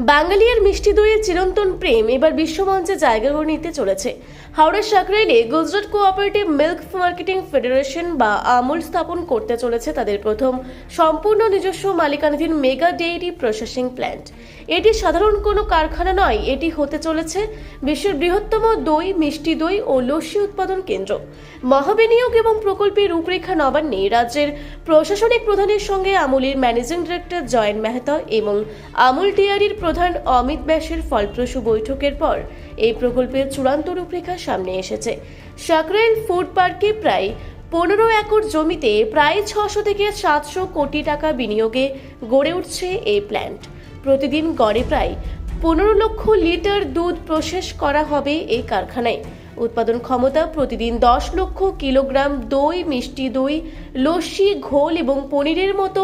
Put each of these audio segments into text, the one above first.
বাঙালির মিষ্টি দইয়ের চিরন্তন প্রেম এবার বিশ্বমঞ্চে জায়গা করে নিতে চলেছে। হাওড়ার সাকরাইলে Gujarat cooperative milk marketing federation বা আমুল স্থাপন করতে চলেছে তাদের প্রথম সম্পূর্ণ নিজস্ব মালিকানাধীন মেগা ডেইরি প্রসেসিং প্ল্যান্ট। এটি সাধারণ কোনো কারখানা নয়, এটি হতে চলেছে বিশ্বের বৃহত্তম দই, মিষ্টি দই ও লস্যি উৎপাদন কেন্দ্র। মহাবিনিয়োগ এবং প্রকল্পের রূপরেখা নবান্নে রাজ্যের প্রশাসনিক প্রধানের সঙ্গে আমুলের ম্যানেজিং ডিরেক্টর জয়ন মেহতা এবং আমুল ডেয়ারির প্রধান অমিত ব্যাসের ফলপ্রসূ বৈঠকের পর এই প্রকল্পের চূড়ান্ত রূপরেখা সামনে এসেছে। সাকরাইল ফুড পার্কে প্রায় 15 একর জমিতে প্রায় 600 থেকে 700 কোটি টাকা বিনিয়োগে গড়ে উঠছে এই প্ল্যান্ট। প্রতিদিন গড়ে প্রায় 15 লক্ষ লিটার দুধ প্রসেস করা হবে এই কারখানায়। উৎপাদন ক্ষমতা প্রতিদিন 10 লক্ষ কিলোগ্রাম দই, মিষ্টি দই, লস্যি, ঘোল এবং পনিরের মতো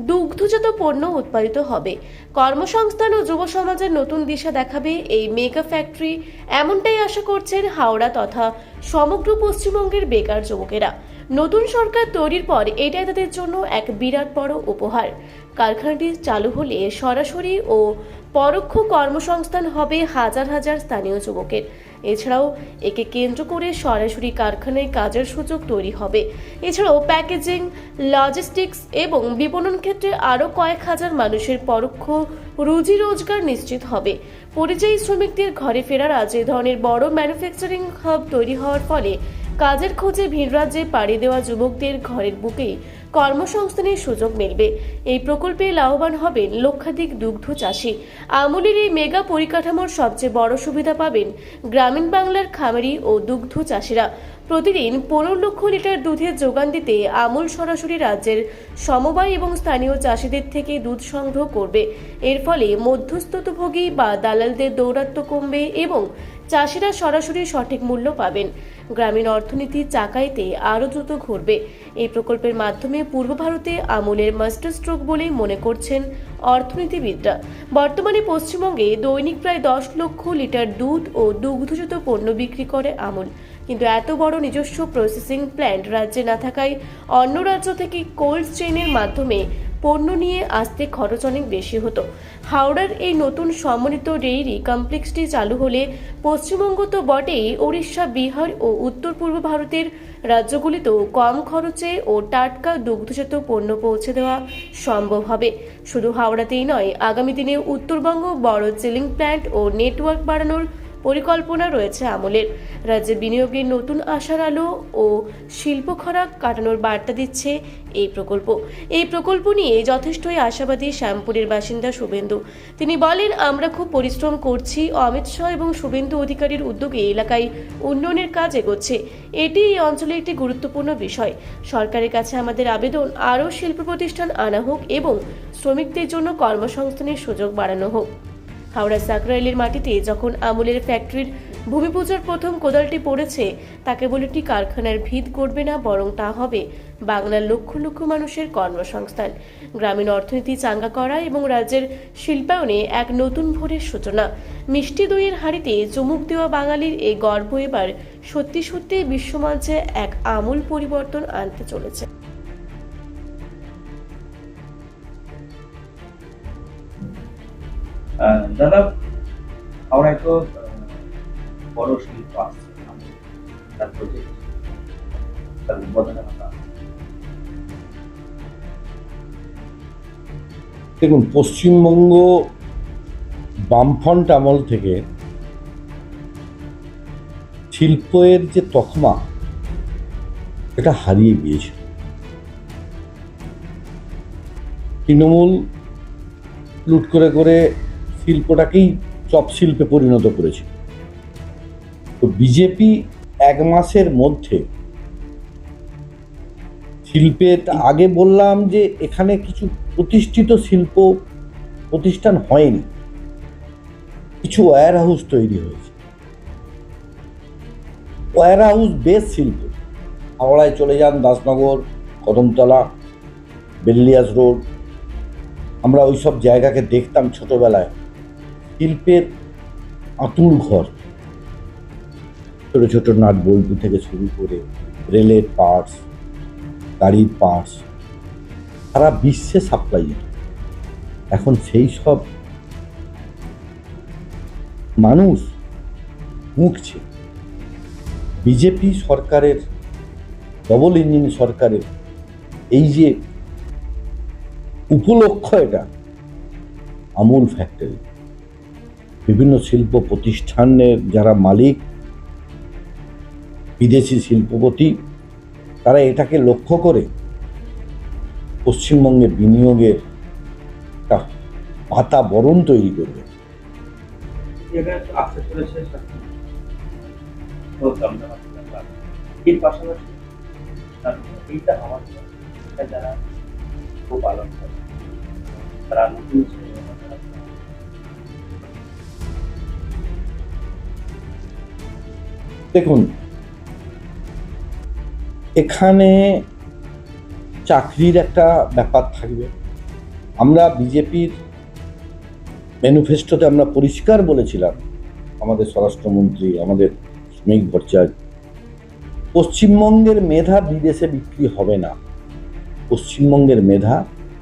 দুগ্ধজাত পণ্য উৎপাদিত হবে। কর্মসংস্থান ও যুব সমাজের নতুন দিশা দেখাবে এই মেগা ফ্যাক্টরি, এমনটাই আশা করছেন হাওড়া তথা সমগ্র পশ্চিমবঙ্গের বেকার যুবকেরা। নতুন সরকার তৈরির পর এটাই তাদের জন্য এক বিরাট বড় উপহার। কারখানাটি চালু হলে সরাসরি ও পরোক্ষ কর্মসংস্থান হবে হাজার হাজার স্থানীয় যুবকের। এছাড়াও একে কেন্দ্র করে সরাসরি কারখানায় কাজের সুযোগ তৈরি হবে। এছাড়াও প্যাকেজিং, লজিস্টিক্স এবং বিপণন ক্ষেত্রে আরও কয়েক হাজার মানুষের পরোক্ষ রুজি রোজগার নিশ্চিত হবে। পরিযায়ী শ্রমিকদের ঘরে ফেরার যে ধরনের বড় ম্যানুফ্যাকচারিং হাব তৈরি হওয়ার ফলে কাজের খোঁজে ভিন রাজ্যে পাড়ি দেওয়া যুবকদের ঘরের বুকেই কর্মসংস্থানের সুযোগ মিলবে। এই প্রকল্পে লাভবান হবেন লক্ষাধিক দুগ্ধ চাষী। আমুলের এই মেগা পরিকাঠামোর সবচেয়ে বড় সুবিধা পাবেন গ্রামীণ বাংলার খামারি ও দুগ্ধ চাষিরা। প্রতিদিন 15 লক্ষ লিটার দুধের যোগান দিতে আমুল সরাসরি রাজ্যের সমবায় এবং স্থানীয় চাষিদের থেকে দুধ সংগ্রহ করবে। এর ফলে মধ্যস্থভোগী বা দালালদের দৌরাত্ম্য কমবে এবং চাষিরা সরাসরি সঠিক মূল্য পাবেন। গ্রামীণ অর্থনীতি চাকাইতে আরও দ্রুত ঘুরবে। এই প্রকল্পের মাধ্যমে পূর্ব ভারতে আমুলের মাস্টার স্ট্রোক বলেই মনে করছেন অর্থনীতিবিদরা। বর্তমানে পশ্চিমবঙ্গে দৈনিক প্রায় 10 লক্ষ লিটার দুধ ও দুগ্ধজাত পণ্য বিক্রি করে আমুল, কিন্তু এত বড় নিজস্ব প্রসেসিং প্ল্যান্ট রাজ্যে না থাকায় অন্য রাজ্য থেকে কোল্ড চেইনের মাধ্যমে পণ্য নিয়ে আসতে খরচ অনেক বেশি হতো। হাওড়ার এই নতুন সমন্বিত ডেইরি কমপ্লেক্সটি চালু হলে পশ্চিমবঙ্গ তো বটেই, ওড়িশা, বিহার ও উত্তর পূর্ব ভারতের রাজ্যগুলিতেও কম খরচে ও টাটকা দুগ্ধজাত পণ্য পৌঁছে দেওয়া সম্ভব হবে। শুধু হাওড়াতেই নয়, আগামী দিনে উত্তরবঙ্গ বড় চিলিং প্ল্যান্ট ও নেটওয়ার্ক বাড়ানোর পরিকল্পনা রয়েছে আমুলের। রাজ্যে বিনিয়োগের নতুন আশার আলো ও শিল্প খরা কাটানোর বার্তা দিচ্ছে এই প্রকল্প। এই প্রকল্প নিয়ে যথেষ্টই আশাবাদী শ্যামপুরের বাসিন্দা শুভেন্দু। তিনি বলেন, আমরা খুব পরিশ্রম করছি। অমিত শাহ এবং শুভেন্দু অধিকারীর উদ্যোগে এলাকায় উন্নয়নের কাজ এগোচ্ছে। এটি এই অঞ্চলে একটি গুরুত্বপূর্ণ বিষয়। সরকারের কাছে আমাদের আবেদন, আরও শিল্প প্রতিষ্ঠান আনা হোক এবং শ্রমিকদের জন্য কর্মসংস্থানের সুযোগ বাড়ানো হোক। হাওড়া সাকরাইলের মাটিতে যখন আমুলের ফ্যাক্টরির ভূমিপূজার প্রথম কোদালটি পড়েছে, তা কেবল একটি কারখানার ভিত করবে না, বরং তা হবে বাংলার লক্ষ লক্ষ মানুষের কর্মসংস্থান, গ্রামীণ অর্থনীতি চাঙ্গা করা এবং রাজ্যের শিল্পায়নে এক নতুন ভোরের সূচনা। মিষ্টি দইয়ের হাঁড়িতে চুমুক দেওয়া বাঙালির এই গর্ব এবার সত্যি সত্যি বিশ্বমঞ্চে এক আমূল পরিবর্তন আনতে চলেছে। দাদা, হাওড়ায় তো বড় শিল্প আসছে, তার প্রজেক্ট, তার উদ্বোধনের কথা। দেখুন, পশ্চিমবঙ্গ বামফ্রন্ট আমল থেকে শিল্পের যে তকমা, এটা হারিয়ে গিয়েছিল। তৃণমূল লুট করে করে শিল্পটাকেই চপ শিল্পে পরিণত করেছে। তো বিজেপি 1 মাসের মধ্যে শিল্পের, আগে বললাম যে এখানে কিছু প্রতিষ্ঠিত শিল্প প্রতিষ্ঠান হয়নি, কিছু ওয়্যার হাউস তৈরি হয়েছে। ওয়্যার হাউস বেস শিল্প। হাওড়ায় চলে যান, দাসনগর, কদমতলা, বেল্লিয়াস রোড, আমরা ওই সব জায়গাকে দেখতাম ছোটবেলায়। শিল্পের আঁতুড় ঘর, ছোট ছোট নাট বল্টু থেকে শুরু করে রেলের পার্টস, গাড়ির পার্টস, সারা বিশ্বে সাপ্লাই। এখন সেই সব মানুষ মুখছে। বিজেপি সরকারের, ডবল ইঞ্জিন সরকারের এই যে উপলক্ষ, এটা আমুল ফ্যাক্টরি, বিভিন্ন শিল্প প্রতিষ্ঠানের যারা মালিক, বিদেশি শিল্পপতি, তারা এটাকে লক্ষ্য করে পশ্চিমবঙ্গে বিনিয়োগের একটা বাতাবরণ তৈরি করবে। এখানে আসতে চলেছে তো দমদমার ব্যাপার। এর পাশাপাশি এইটা আমার এটা যারা পালন করে তারা নতুন দেখুন, এখানে চাকরির একটা ব্যাপার থাকবে। আমরা বিজেপির ম্যানিফেস্টোতে আমরা পরিষ্কার বলেছিলাম, আমাদের স্বরাষ্ট্রমন্ত্রী, আমাদের শ্রমিক ভট্টাচার্য, পশ্চিমবঙ্গের মেধা বিদেশে বিক্রি হবে না, পশ্চিমবঙ্গের মেধা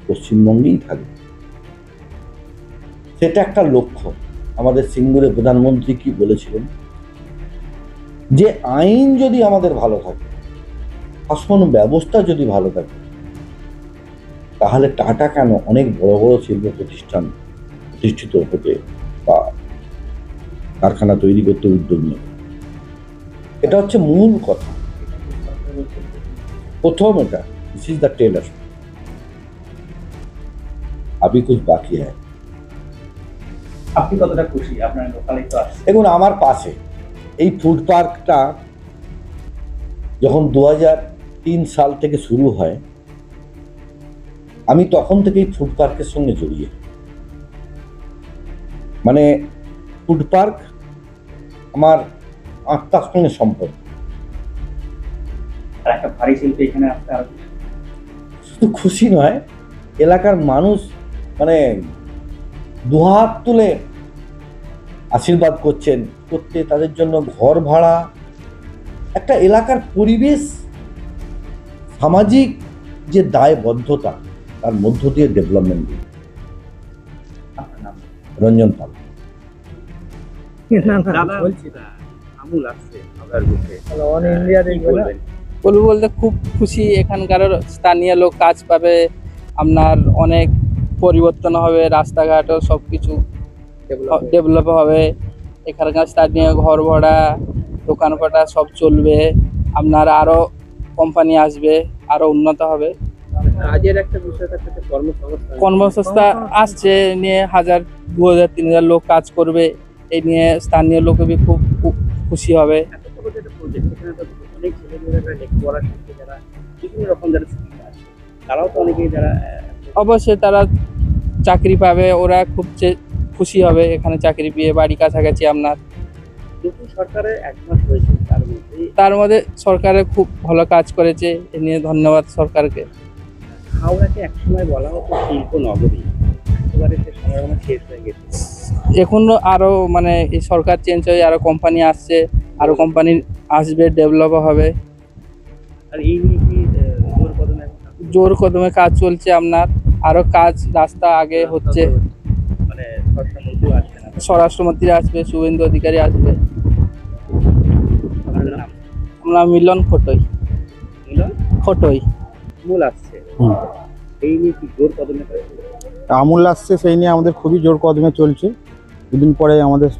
পশ্চিমবঙ্গেই থাকবে। সেটা একটা লক্ষ্য। আমাদের সিঙ্গুরে প্রধানমন্ত্রী কি বলেছিলেন, যে আইন যদি আমাদের ভালো থাকে, শাসন ব্যবস্থা যদি ভালো থাকে, তাহলে টাটা কেন অনেক বড় বড় শিল্প প্রতিষ্ঠান প্রতিষ্ঠিত হতে বা কারখানা তৈরি করতে উদ্যোগ নেবে। এটা হচ্ছে মূল কথা। প্রথম এটা, দিস ইজ দ্য টেলার, আবি কুছ বাকি হ্যায়। আপনি কতটা খুশি? আপনার লোকালে তো আছে। দেখুন, আমার পাশে এই ফুড পার্কটা যখন 2003 সাল থেকে শুরু হয়, আমি তখন থেকেই ফুড পার্কের সঙ্গে জড়িয়ে। মানে ফুড পার্ক আমার আত্মার সঙ্গে সম্পর্ক। আর একটা ভারী শিল্পী এখানে আসতে আর শুধু খুশি নয়, এলাকার মানুষ মানে দুহাত তুলে আশীর্বাদ করছেন, করতে তাদের জন্য ঘর ভাড়া, একটা এলাকার পরিবেশ, সামাজিক যে দায়বদ্ধতা, তার মধ্য দিয়ে ডেভেলপমেন্ট। আপনার নাম রঞ্জন পাল। দাদা বলছি না, আমুল আসছে আপনার বুকে অন ইন্ডিয়া দেখবে না? বলবো বলতে খুব খুশি। এখানকার স্থানীয় লোক কাজ পাবে, আপনার অনেক পরিবর্তন হবে, রাস্তাঘাটও সব কিছু ডেভেলপ হবে। এখানকার স্থানীয় ঘর ভাড়া, দোকানপাটা সব চলবে, আপনার আরও কোম্পানি আসবে, আরও উন্নত হবে। কাজের একটা বিষয় থাকছে, কর্মসংস্থান। কর্মসংস্থান আসছে, নিয়ে 1000, 2000, 3000 লোক কাজ করবে। এই নিয়ে স্থানীয় লোক খুব খুব খুশি হবে। এত বড় যেটা প্রজেক্ট, এখানে তো অনেক ছেলেমেয়েরা লেখাপড়া শিখছে, যারা বিভিন্ন রকম যারা স্কিল আছে, তারাও তো অনেকেই যারা অবশ্যই তারা চাকরি পাবে, ওরা খুব খুশি হবে এখানে চাকরি পেয়ে। বাড়ি কাছাকাছি আপনার। নতুন সরকারের 1 মাস হয়েছে, তার মধ্যে সরকারে খুব ভালো কাজ করেছে, এ নিয়ে ধন্যবাদ সরকারকে। হাওড়াকে একসময় বলা হতো শিল্প নগরী, একেবারে সে সম্ভাবনা শেষ হয়ে গেছে। এখন আরও মানে এই সরকার চেঞ্জ হয়ে আরও কোম্পানি আসছে, আরও কোম্পানি আসবে, ডেভেলপ হবে। আর এই নিয়ে কি জোর কদমে কাজ চলছে আপনার, আরও কাজ রাস্তা আগে হচ্ছে। মানে স্বরাষ্ট্রমন্ত্রী আসছে না? স্বরাষ্ট্রমন্ত্রী আসবে, শুভেন্দু অধিকারী আসবে। আপনার নাম? আমরা মিলন খোটই। মিলন খোটই। মূল আসছে, এই নিয়ে কি জোর কদমে কাজ চলছে? আমূল আসছে, সেই নিয়ে আমাদের খুবই জোর কদমে চলছে। দুদিন পরে আমাদের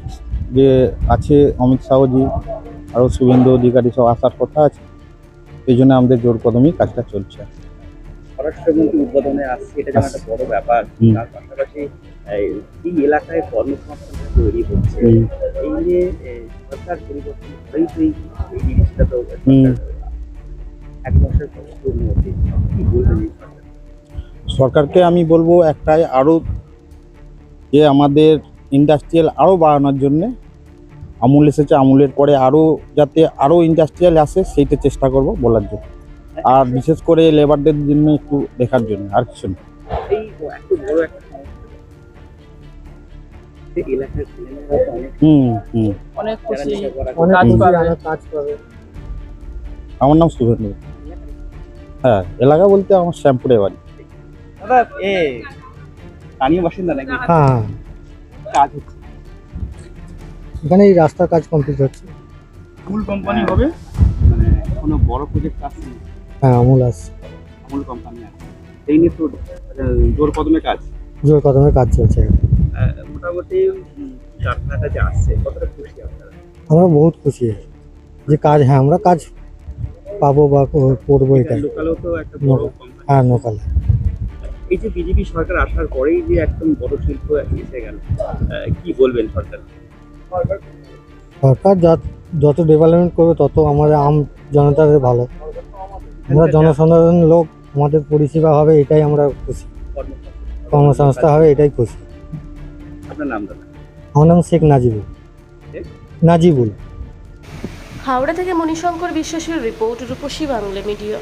যে আছে অমিত শাহজি, আরও শুভেন্দু অধিকারী সব আসার কথা আছে, সেই জন্য আমাদের জোর কদমেই কাজটা চলছে। স্বরাষ্ট্রমন্ত্রী উদ্বোধনে আসছে, এটা যেমন একটা বড় ব্যাপার। তার পাশাপাশি এই এলাকায় কর্মসংস্থান তৈরি হচ্ছে, এই নিয়ে সরকার পরিবর্তন হয়েই তো এই জিনিসটা তো 1 মাসের মধ্যে কি বলবেন এই সরকার? সরকারকে আমি বলবো একটাই, আরও যে আমাদের ইন্ডাস্ট্রিয়াল আরও বাড়ানোর জন্যে আমূল এসেছে, আমূলের পরে আরও যাতে আরও ইন্ডাস্ট্রিয়াল আসে, সেইটা চেষ্টা করব বলার জন্য। আর বিশেষ করে লেবারদের জন্য একটু দেখার জন্য, আর কিছু না। এই এত বড় একটা সমস্যা, এলাকার ছেলেমেয়েরা তো অনেক অনেক যারা খুশি, লেখাপড়া কাজ পাবে। আমার নাম শুভেন্দু। হ্যাঁ, এলাকা বলতে আমার শ্যামপুরে বাড়ি। দাদা স্থানীয় বাসিন্দা নাকি? হ্যাঁ, কাজ হচ্ছে এখানে এই রাস্তার কাজ কমপ্লিট হচ্ছে। আমুল কোম্পানি হবে, মানে কোনো বড় প্রজেক্ট আসছে না? হ্যাঁ, আমুল আসছে, আমুল কোম্পানি আছে, এই নিয়ে তো জোর কদমে কাজ। জোর কদমে কাজ চলছে। মোটামুটি কারখানাটা যে আসছে কতটা খুশি আপনারা? আমরা বহুত খুশি যে কাজ, হ্যাঁ আমরা কাজ পাবো বা করবো এটাই। লোকালেও তো একটা বড় কোম্পানি। হ্যাঁ, লোকাল। এই যে বিজেপি সরকার আসার পরেই যে একদম বড় শিল্প এসে গেল, কি বলবেন সরকার? সরকার যত ডেভেলপমেন্ট করবে তত আমাদের আম জনতাদের ভালো। আমরা জনসাধারণ লোক, আমাদের পরিষেবা হবে, এটাই আমরা খুশি। কর্মসংস্থা হবে, এটাই খুশি। আপনার নাম দাদা? আমার নাম শেখ নাজিবুল। হাওড়া থেকে মণিশঙ্কর বিশ্বাসের রিপোর্ট, রূপসী বাংলা মিডিয়া।